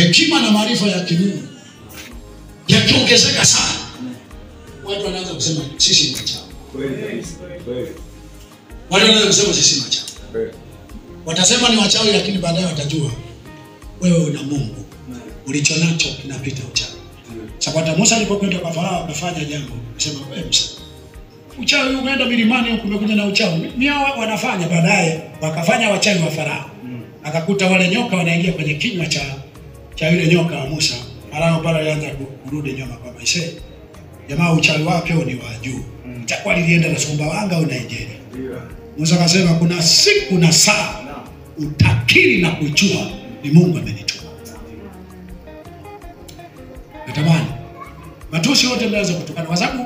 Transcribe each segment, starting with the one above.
hekima na maarifa ya kimungu yakiongezeka sana, watu wanaanza kusema sisi ni wachawi. Watu wanaanza kusema sisi ni wachawi. Watasema ni wachawi, lakini baadaye watajua wewe una Mungu. Ulichonacho kinapita uchawi. Sababu Musa alipokwenda kwa Farao akafanya jambo, akasema wewe Musa, uchawi umeenda milimani huko umekuja na uchawi. Miao wanafanya, baadaye wakafanya wachawi wa Farao. Akakuta wale nyoka wanaingia kwenye kinywa cha yule nyoka wa Musa. Farao pale alianza kurudi nyuma kwa Musa. Jamaa uchawi wake ni wa juu. Itakuwa lilienda na Sumbawanga au Nigeria. Musa akasema kuna siku na saa utakiri na kujua ni Mungu amenituma. Natamani matusi wote mnaweza kutokana, kwa sababu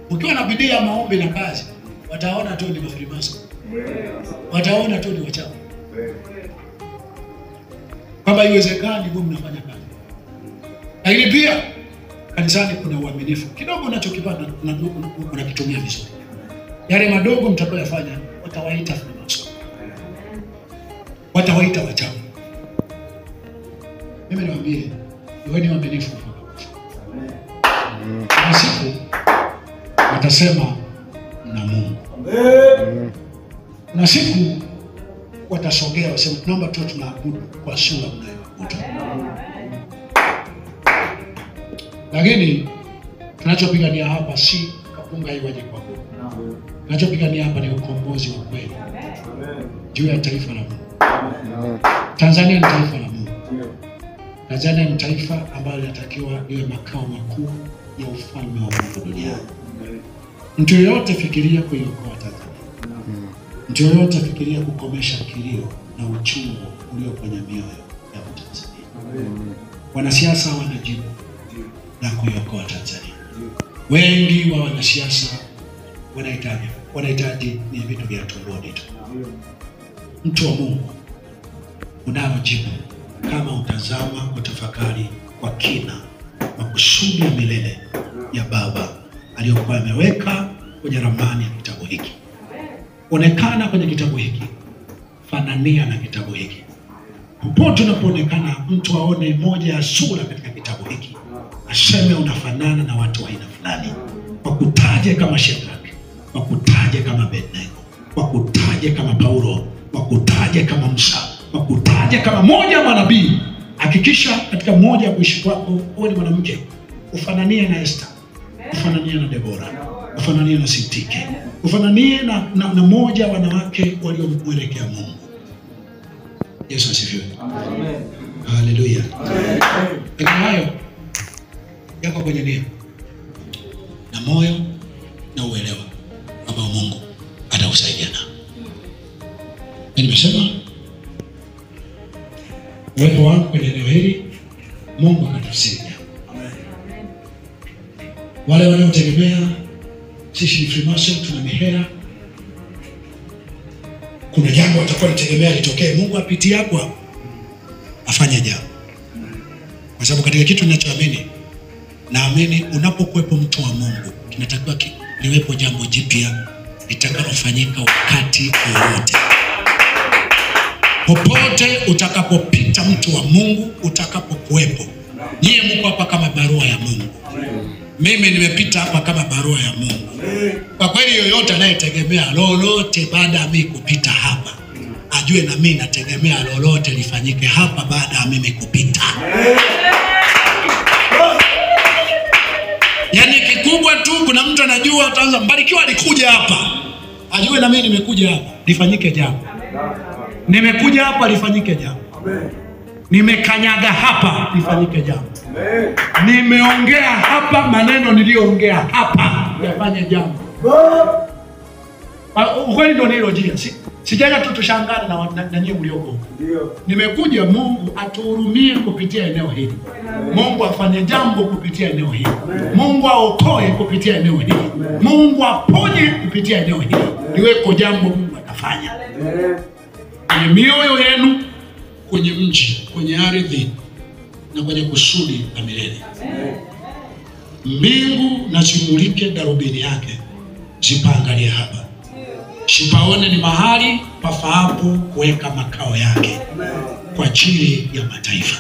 ukiwa na bidii ya maombi na kazi, wataona tu ni mafrimaso. Wataona tu ni wachawi. Kama iwezekani Mungu mnafanya kazi. Lakini pia kanisani kuna uaminifu. Kidogo unachokipata unakitumia vizuri. Yale madogo mtakayofanya watawaita frimaso. Watawaita wachawi. Mimi niwaambie, wewe ni waaminifu. Kwa siku watasema na Mungu. Na siku watasogea wasema tunaomba tu tunaabudu kwa sura mnayoabudu. Lakini tunachopigania hapa si kapunga iwaje kwa Mungu. Tunachopigania hapa ni ukombozi wa kweli juu ya taifa la Mungu. Tanzania ni taifa la Mungu. Tanzania ni taifa ambalo linatakiwa liwe makao makuu ya ufalme wa Mungu duniani. Mtu yoyote fikiria kuiokoa Tanzania. Mtu yoyote fikiria kukomesha kilio na uchungu ulio kwenye mioyo ya Watanzania. Wanasiasa wana jibu la kuiokoa Tanzania. Wengi wa wanasiasa wanahitaji ni vitu vya tumboni tu. Mtu wa Mungu unao jibu kama utazama, utafakari kwa kina makusudi ya milele ya Baba aliyokuwa ameweka kwenye ramani ya kitabu hiki. Onekana kwenye kitabu hiki, fanania na kitabu hiki. Popote unapoonekana mtu aone moja ya sura katika kitabu hiki, aseme unafanana na watu wa aina fulani. Wakutaje kama Shadraka, wakutaje kama Abednego, wakutaje kama Paulo, wakutaje kama Musa, wakutaje kama moja wa manabii. Hakikisha katika moja ya kuishi kwako wewe ni mwanamke, ufananie na Esther, ufananie na Deborah, ufananie na Sitike, ufananie na moja wanawake waliomwelekea Mungu. Yesu asifiwe. Amen. Haleluya. Amen. Hayo yako kwenye nia na moyo na uelewa ambao Mungu atakusaidia nao. Nimesema uwepo wangu kwenye eneo hili Mungu akatusaidia. Amen. Wale wanaotegemea sisi ni Freemason, tuna mihera, kuna jambo watakuwa litegemea litokee, Mungu apitie hapo afanye jambo. Kwa sababu katika kitu ninachoamini, naamini unapokuwepo mtu wa Mungu kinatakiwa liwepo jambo jipya litakalofanyika wakati wowote. Popote utakapopita mtu wa Mungu, utakapokuwepo. Nyie mko hapa kama barua ya Mungu. Mimi nimepita hapa kama barua ya Mungu. Kwa kweli yoyote anayetegemea lolote baada ya mimi kupita hapa, ajue na mimi nategemea lolote lifanyike hapa baada ya mimi kupita. Yaani kikubwa tu kuna mtu anajua ataanza Mbarikiwa alikuja hapa. Ajue na mimi nimekuja hapa lifanyike jambo. Nimekuja hapa lifanyike jambo. Nimekanyaga hapa lifanyike jambo. Nimeongea hapa maneno niliyoongea hapa yafanye jambo. Ukweli ndio hilo jia. Sijaja tu tushangane na nyinyi mlioko. Ndio. Nimekuja Mungu atuhurumie kupitia eneo hili. Mungu afanye jambo kupitia eneo hili. Mungu aokoe kupitia eneo hili. Mungu aponye kupitia eneo hili. Liweko jambo Mungu atafanya. Kwenye mioyo yenu, kwenye mji, kwenye ardhi na kwenye kusudi la milele. Mbingu na zimulike darubini yake, zipaangalie hapa. Shipaone ni mahali pafaapo kuweka makao yake kwa ajili ya mataifa.